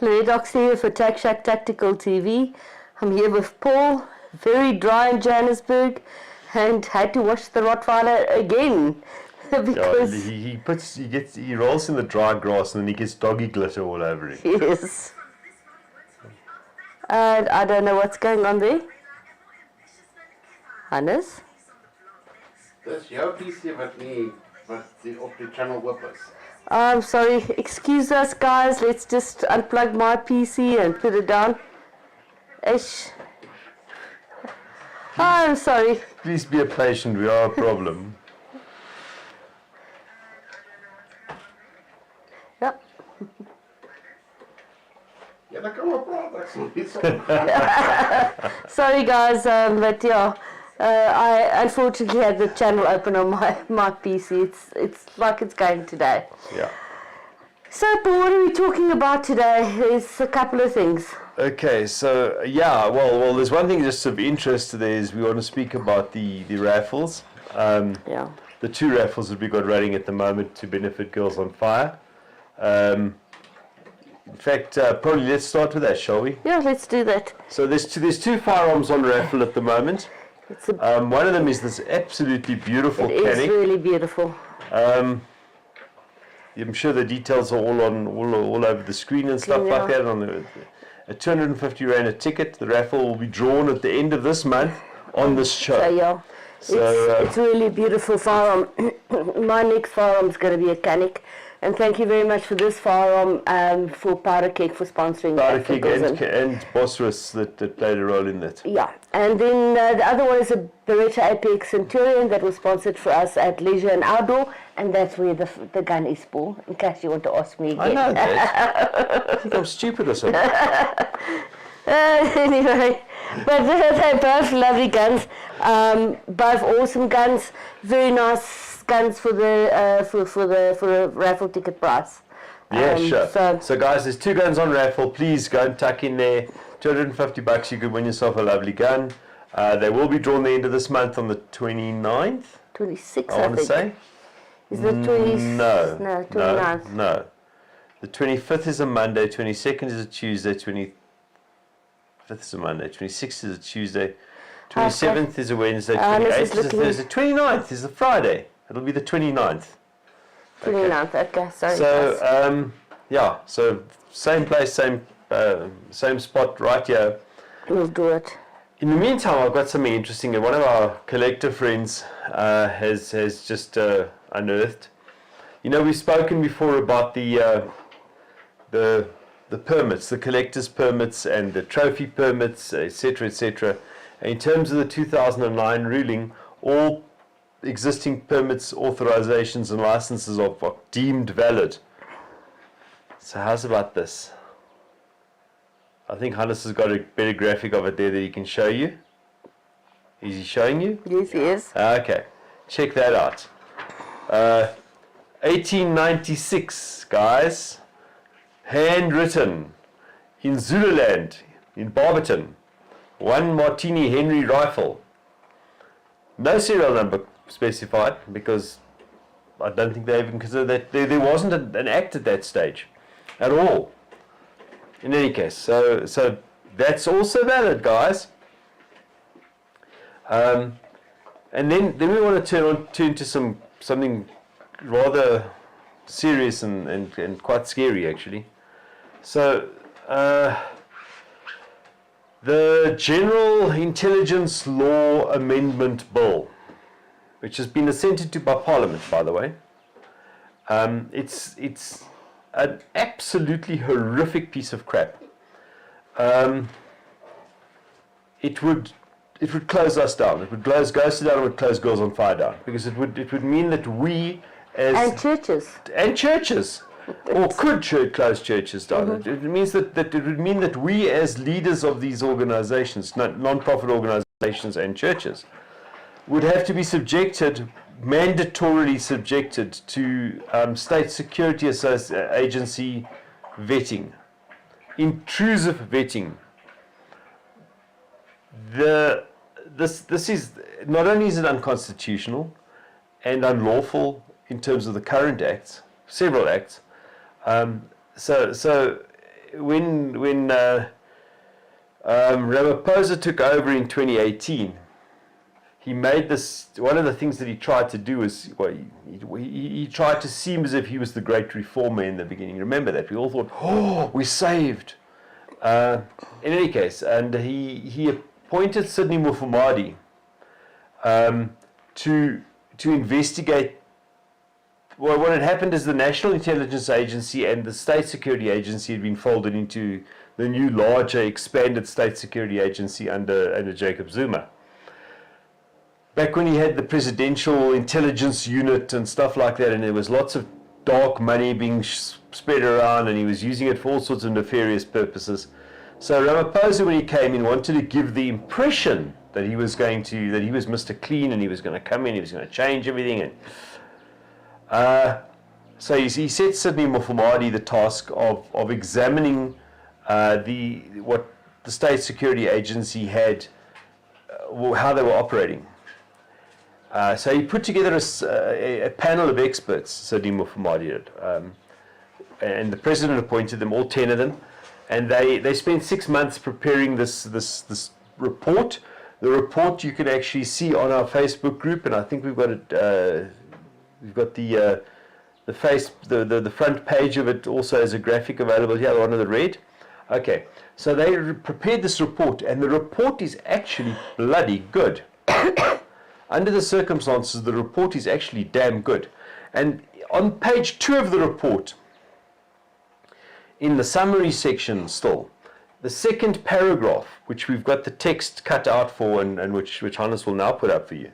Ledox here for Tack Shack Tactical TV. I'm here with Paul, very dry in Johannesburg, and had to wash the Rottweiler again. Because he rolls in the dry grass and then he gets doggy glitter all over him. Yes. And I don't know what's going on there. Hannes? Dis jou PC wat die op die channel oop is. I'm sorry, excuse us guys, let's just unplug my PC and put it down. Ish. I'm sorry. Please be patient, we are a problem. Yep. Ja, dan kan we praten, ek sal nie Sorry guys, but yeah, I unfortunately had the channel open on my PC. It's like it's going today. Yeah. So Paul, what are we talking about today? There's a couple of things. Okay, so yeah, well, there's one thing just of interest there is we want to speak about the raffles. Yeah. The two raffles that we got running at the moment to benefit Girls on Fire. In fact, probably let's start with that, shall we? Yeah, let's do that. So there's two firearms on raffle at the moment. It's one of them is this absolutely beautiful It canning. is really beautiful. I'm sure the details are all over the screen and stuff like that. On a 250 Rand a ticket. The raffle will be drawn at the end of this month on this show. So yeah, it's really beautiful firearm. My next firearm is going to be a Canik. And thank you very much for this firearm, for Powder Keg for sponsoring Powder that. Keg and Bosphorus that played a role in that. Yeah, and then the other one is a Beretta Apex Centurion that was sponsored for us at Leisure and Outdoor, and that's where the gun is, Paul, in case you want to ask me again. I know that. I think I'm stupid or something. Anyway, but they're both lovely guns, both awesome guns, very nice guns for the raffle ticket price. Yeah, sure. So guys, there's two guns on raffle. Please go and tuck in there. $250, you could win yourself a lovely gun. They will be drawn the end of this month on the 29th. 26th, I want to say. Is it 20th? No. No, 29th. No. The 25th is a Monday, 22nd is a Tuesday, 25th is a Monday, 26th is a Tuesday, 27th is a Wednesday, 28th is a Thursday, 29th is a Friday. It'll be the 29th. 29th, okay, sorry. So, yeah, so same place, same spot right here. We'll do it. In the meantime, I've got something interesting that one of our collector friends has just unearthed. You know, we've spoken before about the permits, the collector's permits and the trophy permits, etc., etc. In terms of the 2009 ruling, all existing permits, authorizations and licenses are deemed valid. So how's about this? I think Hannes has got a better graphic of it there that he can show you. Is he showing you? Yes, he is. Okay, check that out. 1896, guys. Handwritten in Zululand, in Barberton. 1 Martini Henry rifle. No serial number specified because I don't think they even considered that there wasn't an act at that stage at all. In any case, so that's also valid, guys. And then we want to turn to something rather serious and quite scary actually. So the General Intelligence Law Amendment Bill, which has been assented to by Parliament, by the way. It's an absolutely horrific piece of crap. It would close us down. It would close GOSA down. It would close Girls on Fire down because it would mean that we and churches or could close churches down. Mm-hmm. It means that it would mean that we as leaders of these organizations, non-profit organizations and churches, would have to be mandatorily subjected to state security agency vetting, intrusive vetting. This is not only is it unconstitutional and unlawful in terms of the current acts, several acts. So when Ramaphosa took over in 2018, he made this, one of the things that he tried to do is, well, he tried to seem as if he was the great reformer in the beginning. Remember that? We all thought, oh, we're saved. In any case, and he appointed Sidney Mufamadi to investigate. Well, what had happened is the National Intelligence Agency and the State Security Agency had been folded into the new, larger, expanded State Security Agency under Jacob Zuma. Back when he had the Presidential Intelligence Unit and stuff like that, and there was lots of dark money being spread around, and he was using it for all sorts of nefarious purposes. So Ramaphosa, when he came in, wanted to give the impression that he was Mr. Clean, and he was going to come in, he was going to change everything. And so he set Sidney Mufamadi the task of examining what the State Security Agency had, how they were operating. So he put together a panel of experts, Sidney Mufamadi did, and the president appointed them, all 10 of them, and they spent 6 months preparing this report. The report you can actually see on our Facebook group, and I think we've got it. We've got the front page of it also as a graphic available here, the one in the red. Okay, so they prepared this report, and the report is actually bloody good. Under the circumstances, the report is actually damn good. And on page 2 of the report, in the summary section still, the second paragraph, which we've got the text cut out for, and which Hannes will now put up for you,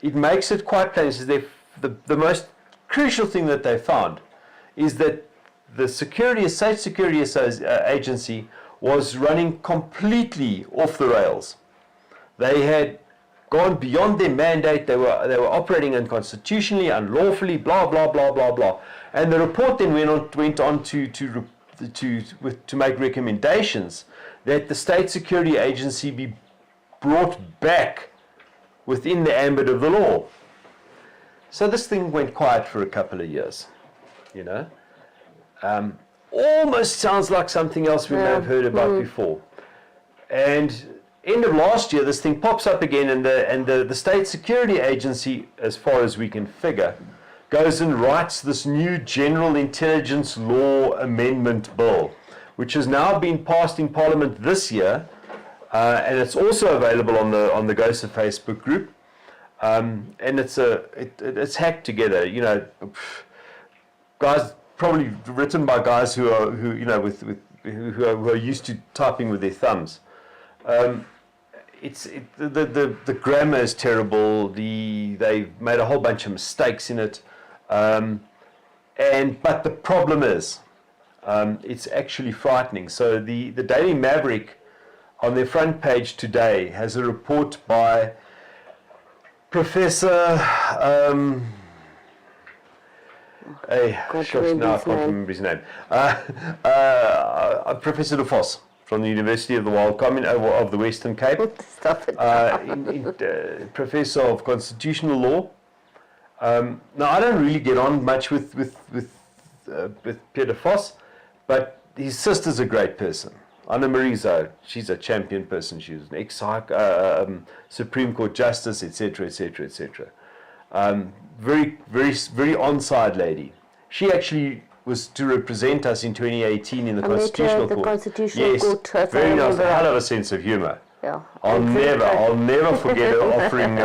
it makes it quite plain. It says the most crucial thing that they found is that the State Security Agency was running completely off the rails. They had gone beyond their mandate. They were operating unconstitutionally, unlawfully, blah blah blah blah blah. And the report then went on to make recommendations that the State Security Agency be brought back within the ambit of the law. So this thing went quiet for a couple of years, you know. Almost sounds like something else we may have heard about before. And end of last year, this thing pops up again, and the State Security Agency, as far as we can figure, goes and writes this new General Intelligence Law Amendment Bill, which has now been passed in Parliament this year, and it's also available on the GOSA Facebook group. And it's hacked together, you know, guys, probably written by guys who are used to typing with their thumbs. The grammar is terrible. They've made a whole bunch of mistakes in it, but the problem is, it's actually frightening. So the Daily Maverick, on their front page today, has a report by Professor, now I can't remember his name. Professor De Vos from the University of the of the Western Cape. Stop it. Professor of Constitutional Law. Now I don't really get on much with Pierre De Vos, but his sister's a great person. Anna Marizo, she's a champion person. She was an ex-Supreme Court Justice, etc., etc., etc. Very, very, very on-side lady. She actually was to represent us in 2018 in the Constitutional Court. Constitutional Court. Very nice, a hell of a sense of humour. Yeah. I'll never forget her offering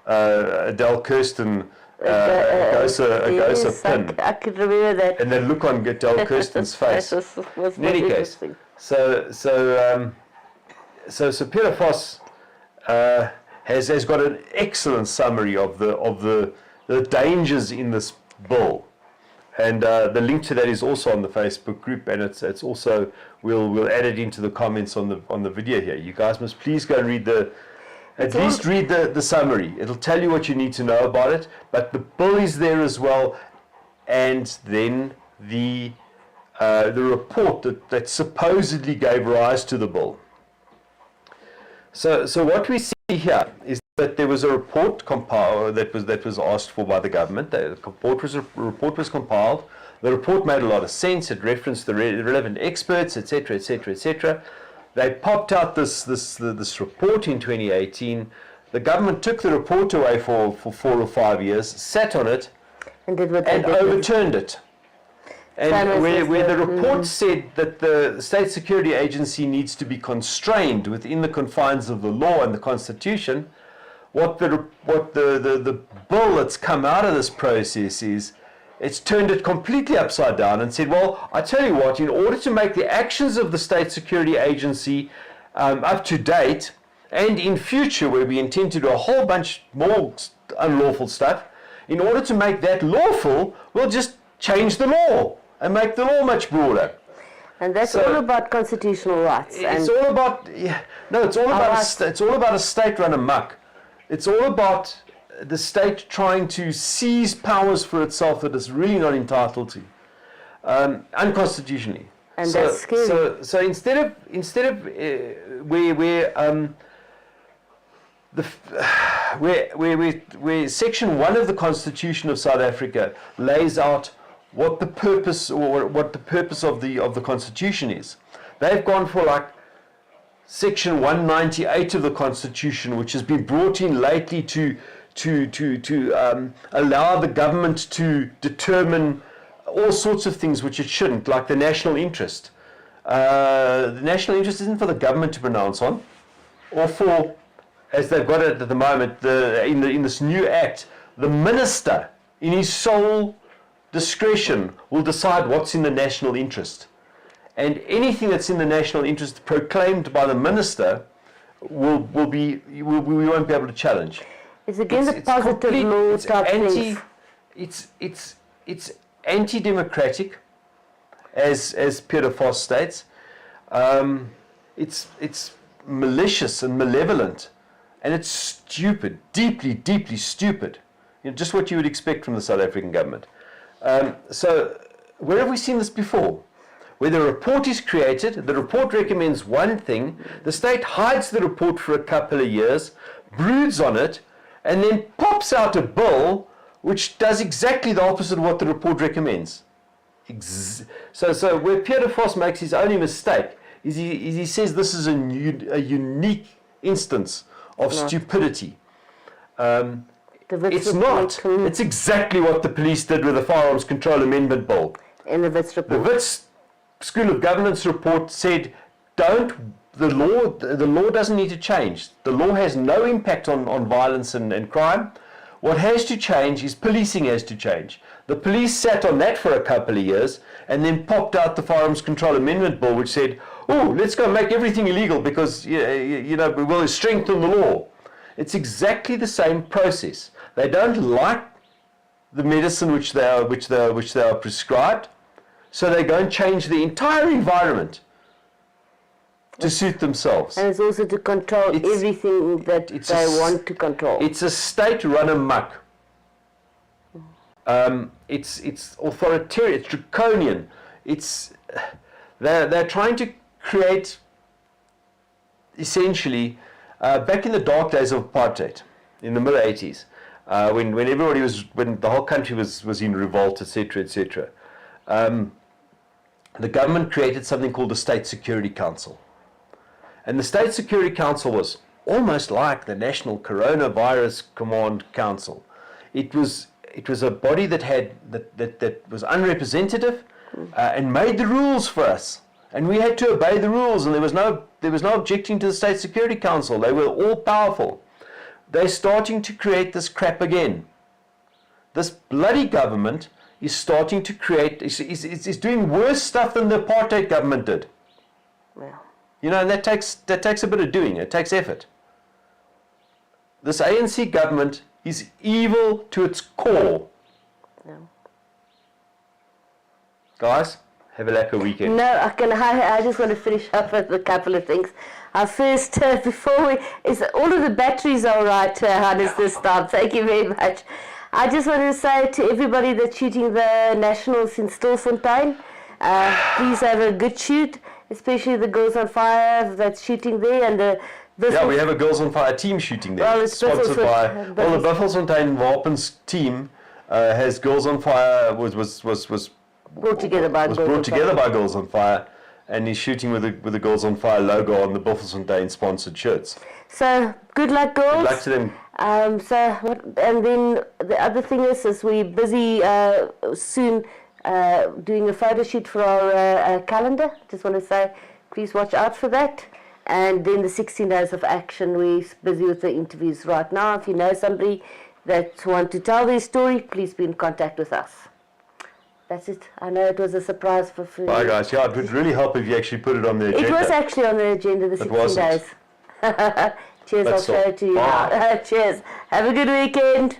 Adele Kirsten a GOSA pin. I can remember that. And then look on Adele Kirsten's face. was In any case, so Pierre De Vos has got an excellent summary of the dangers in this bill, and the link to that is also on the Facebook group, and it's also we'll add it into the comments on the video here. You guys must please go and read read the summary. It'll tell you what you need to know about it, but the bill is there as well, and then the report that supposedly gave rise to the bill. So what we see here is that there was a report compiled that was asked for by the government. The report was compiled. The report made a lot of sense. It referenced the relevant experts, etc., etc., etc. They popped out this report in 2018. The government took the report away for 4 or 5 years, sat on it, And did what and they did. overturned it. And where the report said that the State Security Agency needs to be constrained within the confines of the law and the Constitution, what the bill that's come out of this process is, it's turned it completely upside down and said, well, I tell you what, in order to make the actions of the State Security Agency up to date, and in future where we intend to do a whole bunch more unlawful stuff, in order to make that lawful, we'll just change the law and make the law much broader. And that's all about constitutional rights. It's all about, it's all about a state run amok. It's all about the state trying to seize powers for itself that it's really not entitled to, unconstitutionally. And that's scary. So instead of where Section 1 of the Constitution of South Africa lays out what the purpose of the Constitution is, they've gone for like Section 198 of the Constitution, which has been brought in lately to allow the government to determine all sorts of things which it shouldn't, like the national interest. The national interest isn't for the government to pronounce on, or for, as they've got it at the moment, in this new act, the minister, in his sole discretion, will decide what's in the national interest. And anything that's in the national interest proclaimed by the minister we won't be able to challenge. It's against the positive law type things. It's anti-democratic, as Peter Voss states. It's malicious and malevolent, and it's stupid, deeply, deeply stupid. Just what you would expect from the South African government. So, where have we seen this before? Where the report is created, the report recommends one thing, the state hides the report for a couple of years, broods on it, and then pops out a bill which does exactly the opposite of what the report recommends. So where Peter Voss makes his only mistake is he says this is a unique instance of stupidity. It's not. It's exactly what the police did with the Firearms Control Amendment Bill. In the Wits report. The Wits School of Governance report said, the law doesn't need to change. The law has no impact on violence and crime. What has to change is policing has to change. The police sat on that for a couple of years and then popped out the Firearms Control Amendment Bill, which said, oh, let's go make everything illegal because we will strengthen the law. It's exactly the same process. They don't like the medicine which they are prescribed, so they go and change the entire environment to suit themselves. And it's also to control everything that they want to control. It's a state run amok. It's authoritarian. It's draconian. They're trying to create, essentially, back in the dark days of apartheid, in the mid 80s, when the whole country was in revolt, etc., etc. The government created something called the State Security Council. And the State Security Council was almost like the National Coronavirus Command Council. It was a body that was unrepresentative and made the rules for us. And we had to obey the rules, and there was no objecting to the State Security Council. They were all powerful. They're starting to create this crap again. This bloody government is starting to create, is doing worse stuff than the apartheid government did. Well. And that takes a bit of doing. It takes effort. This ANC government is evil to its core. Yeah. Guys, have a lekker weekend. No, I just want to finish up with a couple of things. First, before is all of the batteries all right, Hannes, this time? Thank you very much. I just want to say to everybody that's shooting the Nationals in Stilfontein, please have a good shoot, especially the Girls on Fire that's shooting there. And we have a Girls on Fire team shooting there. Well, it's sponsored by the Buffelsfontein Wapens team has Girls on Fire was brought together by was Girls brought on together Fire. by Girls on Fire, and he's shooting with the Girls on Fire logo on the Buffelsfontein sponsored shirts. So good luck, girls. Good luck to them. And then the other thing is we're busy soon doing a photo shoot for our calendar. Just want to say, please watch out for that. And then the 16 days of action, we're busy with the interviews right now. If you know somebody that want to tell their story, please be in contact with us. That's it. I know it was a surprise for free. Bye guys. Yeah, it would really help if you actually put it on the agenda. It was actually on the agenda, the 16 days. Cheers, I'll show it to you now. Cheers. Have a good weekend.